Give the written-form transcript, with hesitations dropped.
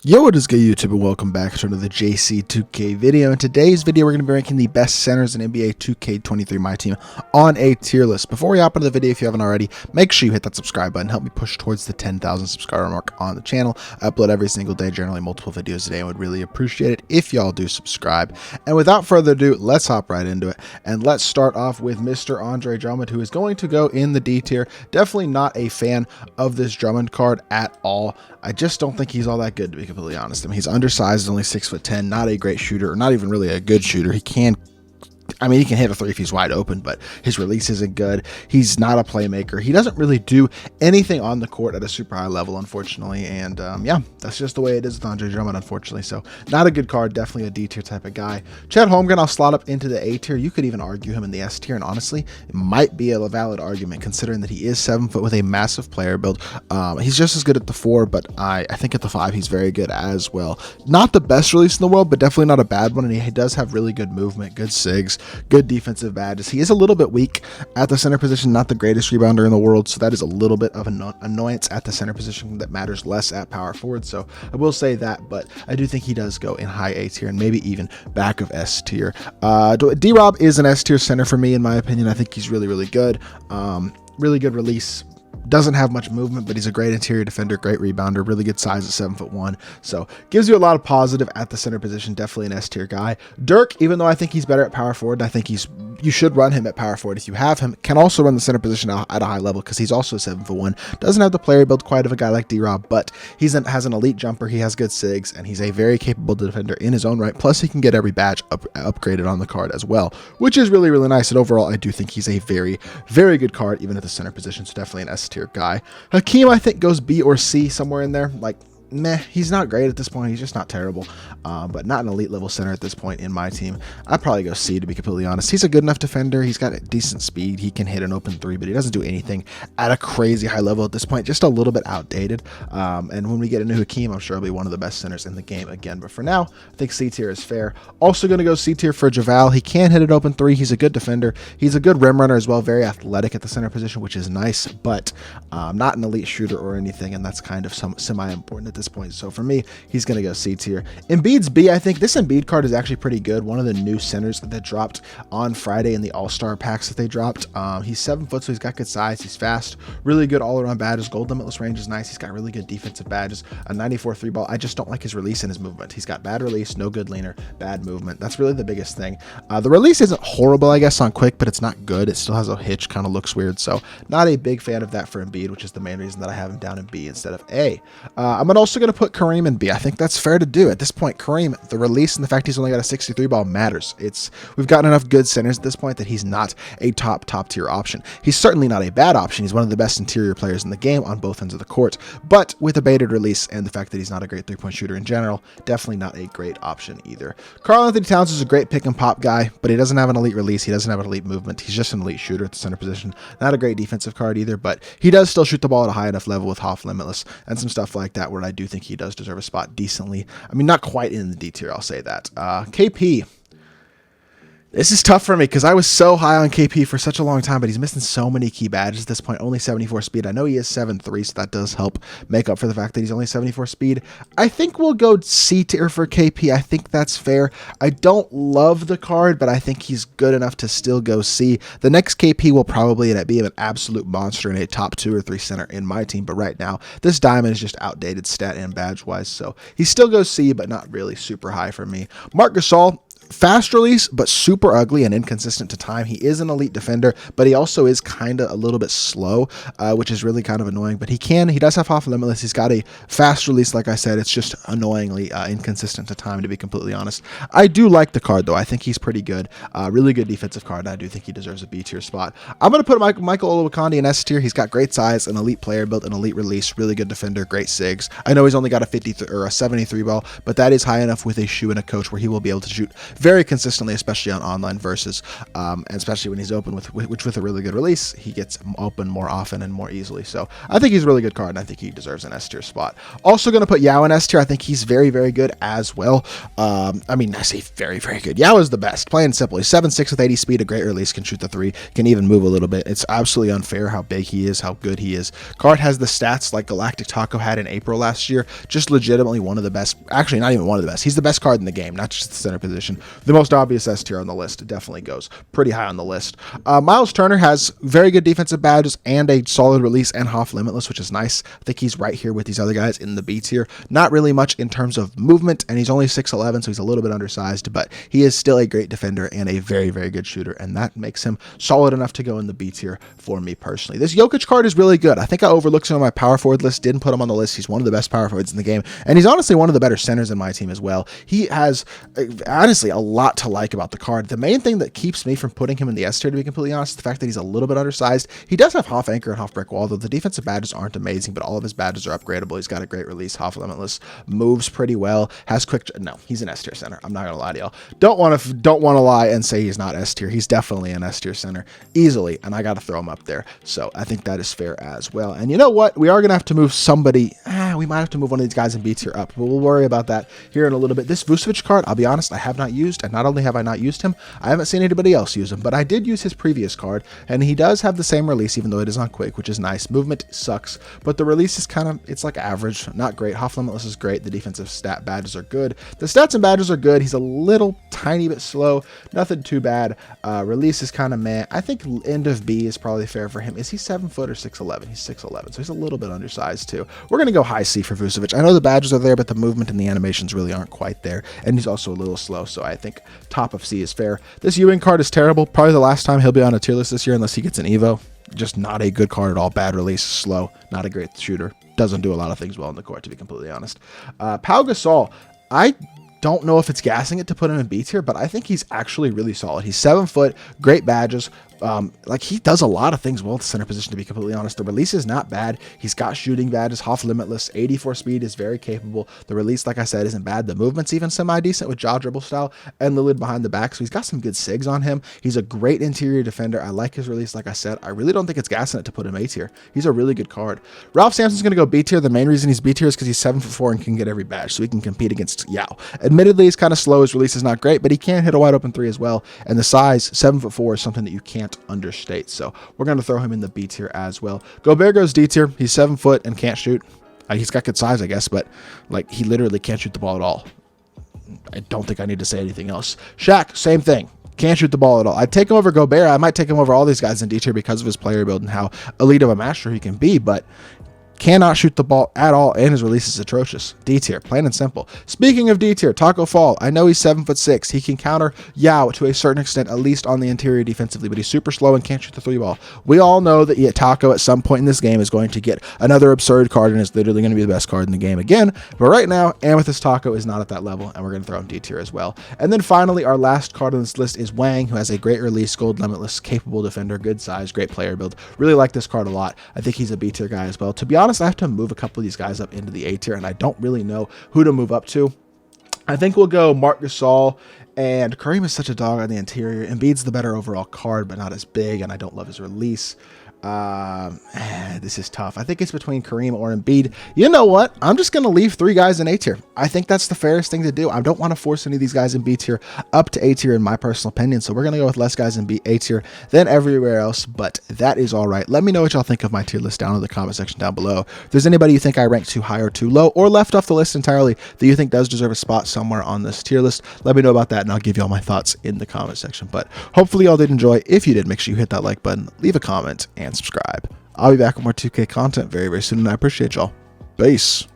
Yo, what is good YouTube, and welcome back to another JC2K video. In today's video, we're going to be ranking the best centers in NBA 2K23 MyTEAM on a tier list. Before we hop into the video, if you haven't already, make sure you hit that subscribe button. Help me push towards the 10,000 subscriber mark on the channel. I upload every single day, generally multiple videos a day. I would really appreciate it if y'all do subscribe. And without further ado, let's hop right into it. And let's start off with Mr. Andre Drummond, who is going to go in the D tier. Definitely not a fan of this Drummond card at all. I just don't think he's all that good, to be completely honest. I mean, he's undersized, only 6'10", not a great shooter, or not even really a good shooter. He can hit a three if he's wide open, but his release isn't good. He's not a playmaker. He doesn't really do anything on the court at a super high level, unfortunately. And yeah, that's just the way it is with Andre Drummond, unfortunately. So not a good card, definitely a D tier type of guy. Chet Holmgren, I'll slot up into the A tier. You could even argue him in the S tier, and honestly, it might be a valid argument considering that he is 7 foot with a massive player build. He's just as good at the 4, but I think at the 5 he's very good as well. Not the best release in the world, but definitely not a bad one, and he does have really good movement, good sigs, good defensive badges. He is a little bit weak at the center position, not the greatest rebounder in the world, so that is a little bit of an annoyance at the center position that matters less at power forward. So I will say that, but I do think he does go in high A tier and maybe even back of S tier. D-Rob is an S tier center for me, in my opinion. I think he's really good. Really good release. Doesn't have much movement, but he's a great interior defender, great rebounder, really good size at 7'1". So gives you a lot of positive at the center position. Definitely an S tier guy. Dirk, even though I think he's better at power forward, I think you should run him at power forward if you have him. Can also run the center position at a high level because he's also 7'1". Doesn't have the player build quite of a guy like D-Rob, but has an elite jumper. He has good sigs, and he's a very capable defender in his own right. Plus, he can get every badge upgraded on the card as well, which is really nice. And overall, I do think he's a very good card, even at the center position. So definitely an S tier guy. Hakeem, I think, goes B or C, somewhere in there. Like, meh, he's not great at this point. He's just not terrible, but not an elite level center at this point in my team. I'd probably go C, to be completely honest. He's a good enough defender. He's got a decent speed. He can hit an open 3, but he doesn't do anything at a crazy high level at this point. Just a little bit outdated. And when we get into Hakeem, I'm sure he'll be one of the best centers in the game again. But for now, I think C tier is fair. Also going to go C tier for Javal. He can hit an open 3. He's a good defender. He's a good rim runner as well. Very athletic at the center position, which is nice, but not an elite shooter or anything. And that's kind of semi-important at this point. So for me, he's going to go C tier. Embiid's B. I think this Embiid card is actually pretty good. One of the new centers that dropped on Friday in the All-Star packs that they dropped. He's 7 foot, so he's got good size. He's fast. Really good all-around badges. Gold limitless range is nice. He's got really good defensive badges. A 94 3-ball. I just don't like his release and his movement. He's got bad release, no good leaner, bad movement. That's really the biggest thing. The release isn't horrible, I guess, on quick, but it's not good. It still has a hitch, kind of looks weird. So not a big fan of that for Embiid, which is the main reason that I have him down in B instead of A. I'm also going to put Kareem in B. I think that's fair to do. At this point, Kareem, the release and the fact he's only got a 63 ball matters. We've gotten enough good centers at this point that he's not a top tier option. He's certainly not a bad option. He's one of the best interior players in the game on both ends of the court, but with a baited release and the fact that he's not a great 3-point shooter in general, definitely not a great option either. Karl Anthony Towns is a great pick and pop guy, but he doesn't have an elite release. He doesn't have an elite movement. He's just an elite shooter at the center position. Not a great defensive card either, but he does still shoot the ball at a high enough level with Hoff Limitless and some stuff like that where I do think he does deserve a spot decently. I mean, not quite in the D tier, I'll say that. KP. This is tough for me because I was so high on KP for such a long time, but he's missing so many key badges at this point. Only 74 speed. I know he is 7'3", so that does help make up for the fact that he's only 74 speed. I think we'll go C tier for KP. I think that's fair. I don't love the card, but I think he's good enough to still go C. The next KP will probably be an absolute monster in a top 2 or 3 center in my team, but right now, this diamond is just outdated stat and badge-wise, so he still goes C, but not really super high for me. Marc Gasol. Fast release, but super ugly and inconsistent to time. He is an elite defender, but he also is kind of a little bit slow, which is really kind of annoying. But he does have Hoff Limitless. He's got a fast release, like I said. It's just annoyingly inconsistent to time, to be completely honest. I do like the card, though. I think he's pretty good. Really good defensive card. I do think he deserves a B tier spot. I'm going to put Michael Olowokandi in S tier. He's got great size, an elite player built, an elite release, really good defender, great sigs. I know he's only got a 73 ball, but that is high enough with a shoe and a coach where he will be able to shoot very consistently, especially on online versus, and especially when he's open with a really good release, he gets open more often and more easily. So I think he's a really good card, and I think he deserves an S tier spot. Also going to put Yao in S tier. I think he's very, very good as well. I mean, I say very, very good. Yao is the best, plain and simple. He's 7'6" with 80 speed, a great release, can shoot the 3, can even move a little bit. It's absolutely unfair how big he is, how good he is. Card has the stats like Galactic Taco had in April last year. Just legitimately one of the best. Actually, not even one of the best. He's the best card in the game, not just the center position. The most obvious S tier on the list. It definitely goes pretty high on the list. Miles Turner has very good defensive badges and a solid release and Hoff Limitless, which is nice. I think he's right here with these other guys in the B tier. Not really much in terms of movement, and he's only 6'11", so he's a little bit undersized, but he is still a great defender and a very, very good shooter, and that makes him solid enough to go in the B tier for me personally. This Jokic card is really good. I think I overlooked him on my power forward list, didn't put him on the list. He's one of the best power forwards in the game, and he's honestly one of the better centers in my team as well. He has, honestly, a lot to like about the card. The main thing that keeps me from putting him in the S tier, to be completely honest, is the fact that he's a little bit undersized. He does have Hoff Anchor and Hoff Brick Wall, though the defensive badges aren't amazing, but all of his badges are upgradable. He's got a great release, Hoff Limitless, moves pretty well, has quick. No, he's an S tier center. I'm not gonna lie to y'all. Don't want to lie and say he's not S tier. He's definitely an S tier center easily, and I got to throw him up there. So I think that is fair as well. And you know what? We are gonna have to move somebody. We might have to move one of these guys in B tier up, but we'll worry about that here in a little bit. This Vucevic card, I'll be honest, I have not used, and not only have I not used him, I haven't seen anybody else use him, but I did use his previous card, and he does have the same release, even though it is on quick, which is nice. Movement sucks, but the release is kind of, it's like average, not great. Hoff Limitless is great. The defensive stat badges are good. The stats and badges are good. He's a little tiny bit slow, nothing too bad. Release is kind of meh. I think end of B is probably fair for him. Is he 7 foot or 6'11"? He's 6'11", so he's a little bit undersized too. We're going to go high C for Vucevic. I know the badges are there, but the movement and the animations really aren't quite there, and he's also a little slow, so I think top of C is fair. This Ewing card is terrible. Probably the last time he'll be on a tier list this year unless he gets an Evo. Just not a good card at all. Bad release, slow, not a great shooter. Doesn't do a lot of things well in the court, to be completely honest. Pau Gasol, I don't know if it's gassing it to put him in B tier, but I think he's actually really solid. He's 7 foot, great badges. Like, he does a lot of things well at the center position, to be completely honest. The release is not bad. He's got shooting badges, Hoff Limitless, 84 speed is very capable. The release, like I said, isn't bad. The movement's even semi-decent with jaw dribble style and the lid behind the back, so he's got some good sigs on him. He's a great interior defender. I like his release, like I said. I really don't think it's gassing it to put him A tier. He's a really good card. Ralph Sampson's going to go B tier. The main reason he's B tier is because he's 7'4" and can get every badge, so he can compete against Yao. Admittedly, he's kind of slow. His release is not great, but he can hit a wide open 3 as well, and the size, 7'4", is something that you can't understate. So we're going to throw him in the B tier as well. Gobert goes D tier. He's 7 foot and can't shoot. He's got good size, I guess, but like, he literally can't shoot the ball at all. I don't think I need to say anything else. Shaq, same thing. Can't shoot the ball at all. I'd take him over Gobert. I might take him over all these guys in D tier because of his player build and how elite of a master he can be, but cannot shoot the ball at all, and his release is atrocious. D tier, plain and simple. Speaking of D tier, Taco Fall. I know he's 7'6". He can counter Yao to a certain extent, at least on the interior defensively, but he's super slow and can't shoot the 3 ball. We all know that Taco at some point in this game is going to get another absurd card and is literally going to be the best card in the game again. But right now, Amethyst Taco is not at that level, and we're going to throw him D tier as well. And then finally, our last card on this list is Wang, who has a great release, gold limitless, capable defender, good size, great player build. Really like this card a lot. I think he's a B tier guy as well. To be honest, I have to move a couple of these guys up into the A tier, and I don't really know who to move up to. I think we'll go Marc Gasol, and Kareem is such a dog on the interior. Embiid's the better overall card, but not as big, and I don't love his release. This is tough. I think it's between Kareem or Embiid. You know what? I'm just going to leave 3 guys in A tier. I think that's the fairest thing to do. I don't want to force any of these guys in B tier up to A tier in my personal opinion. So we're going to go with less guys in A tier than everywhere else, but that is all right. Let me know what y'all think of my tier list down in the comment section down below. If there's anybody you think I ranked too high or too low or left off the list entirely that you think does deserve a spot somewhere on this tier list, let me know about that and I'll give you all my thoughts in the comment section. But hopefully y'all did enjoy. If you did, make sure you hit that like button, leave a comment, and subscribe. I'll be back with more 2K content very, very soon, and I appreciate y'all. Peace.